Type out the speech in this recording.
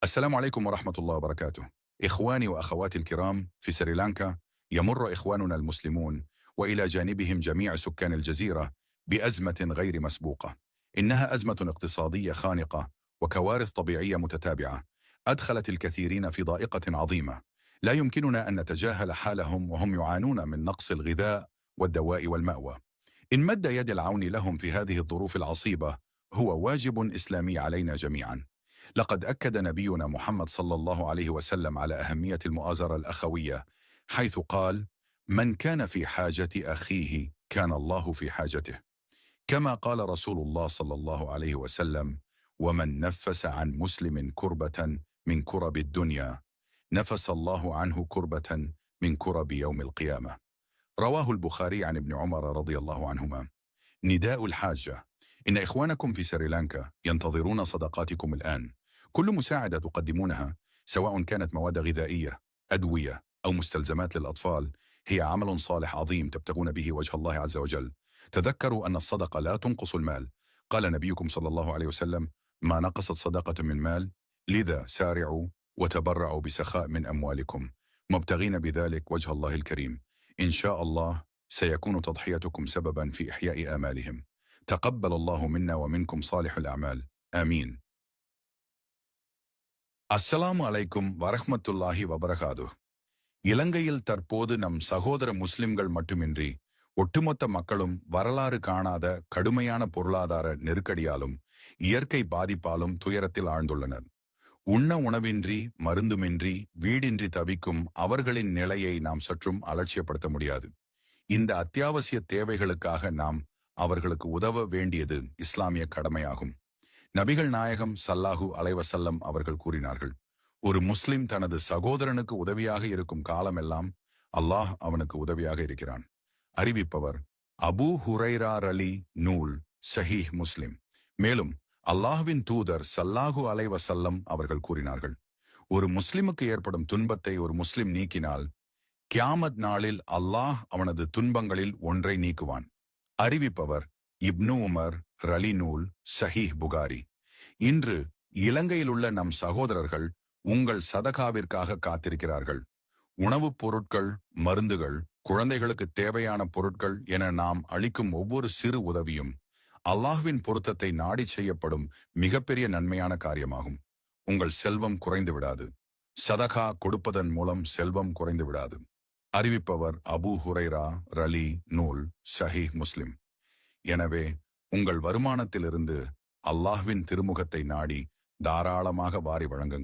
السلام عليكم ورحمة الله وبركاته. إخواني وأخواتي الكرام، في سريلانكا يمر إخواننا المسلمون وإلى جانبهم جميع سكان الجزيرة بأزمة غير مسبوقة. إنها أزمة اقتصادية خانقة وكوارث طبيعية متتابعة أدخلت الكثيرين في ضائقة عظيمة. لا يمكننا أن نتجاهل حالهم وهم يعانون من نقص الغذاء والدواء والمأوى. إن مد يد العون لهم في هذه الظروف العصيبة هو واجب إسلامي علينا جميعا. لقد أكد نبينا محمد صلى الله عليه وسلم على أهمية المؤازرة الأخوية، حيث قال: من كان في حاجة أخيه كان الله في حاجته. كما قال رسول الله صلى الله عليه وسلم: ومن نفس عن مسلم كربة من كرب الدنيا نفس الله عنه كربة من كرب يوم القيامة. رواه البخاري عن ابن عمر رضي الله عنهما. نداء الحاجة: إن إخوانكم في سريلانكا ينتظرون صدقاتكم الآن. كل مساعدة تقدمونها، سواء كانت مواد غذائية، أدوية أو مستلزمات للأطفال، هي عمل صالح عظيم تبتغون به وجه الله عز وجل. تذكروا أن الصدقة لا تنقص المال. قال نبيكم صلى الله عليه وسلم: ما نقصت صدقة من مال، لذا سارعوا وتبرعوا بسخاء من أموالكم، مبتغين بذلك وجه الله الكريم. إن شاء الله سيكون تضحيتكم سببا في إحياء آمالهم. تقبل الله منا ومنكم صالح الأعمال. آمين. அஸ்ஸலாமு அலைக்கும் வரஹ்மத்துல்லாஹி வபரகாதுஹ். இலங்கையில் தற்போது நம் சகோதர முஸ்லிம்கள் மட்டுமின்றி ஒட்டுமொத்த மக்களும் வரலாறு காணாத கடுமையான பொருளாதார நெருக்கடியாலும் இயற்கை பாதிப்பாலும் துயரத்தில் ஆழ்ந்துள்ளனர். உண்ண உணவின்றி, மருந்துமின்றி, வீடின்றி தவிக்கும் அவர்களின் நிலையை நாம் சற்றும் அலட்சியப்படுத்த முடியாது. இந்த அத்தியாவசிய தேவைகளுக்காக நாம் அவர்களுக்கு உதவ வேண்டியது இஸ்லாமிய கடமையாகும். நபிகள் நாயகம் ஸல்லல்லாஹு அலைஹி வஸல்லம் அவர்கள் கூறினார்கள்: ஒரு முஸ்லிம் தனது சகோதரனுக்கு உதவியாக இருக்கும் காலமெல்லாம் அல்லாஹ் அவனுக்கு உதவியாக இருக்கிறான். அறிவிப்பவர் அபூ ஹுரைரா ரலி நூல் ஸஹீஹ் முஸ்லிம். மேலும் அல்லாஹ்வின் தூதர் ஸல்லல்லாஹு அலைஹி வஸல்லம் அவர்கள் கூறினார்கள்: ஒரு முஸ்லிமுக்கு ஏற்படும் துன்பத்தை ஒரு முஸ்லிம் நீக்கினால் கியாமத் நாளில் அல்லாஹ் அவனது துன்பங்களில் ஒன்றை நீக்குவான். அறிவிப்பவர் இப்னு உமர் ரலி நூல் ஸஹீஹ் புகாரி. இன்று இலங்கையில் உள்ள நம் சகோதரர்கள் உங்கள் சதகாவிற்காக காத்திருக்கிறார்கள். உணவுப் பொருட்கள், மருந்துகள், குழந்தைகளுக்கு தேவையான பொருட்கள் என நாம் அளிக்கும் ஒவ்வொரு சிறு உதவியும் அல்லாஹ்வின் பொருத்தத்தை நாடி செய்யப்படும் மிகப்பெரிய நன்மையான காரியமாகும். உங்கள் செல்வம் குறைந்து விடாது. சதகா கொடுப்பதன் மூலம் செல்வம் குறைந்து விடாது. அறிவிப்பவர் அபூ ஹுரைரா ரலி நூல் ஸஹீஹ் முஸ்லிம். எனவே உங்கள் வருமானத்திலிருந்து அல்லாஹ்வின் திருமுகத்தை நாடி தாராளமாக வாரி வழங்குங்கள்.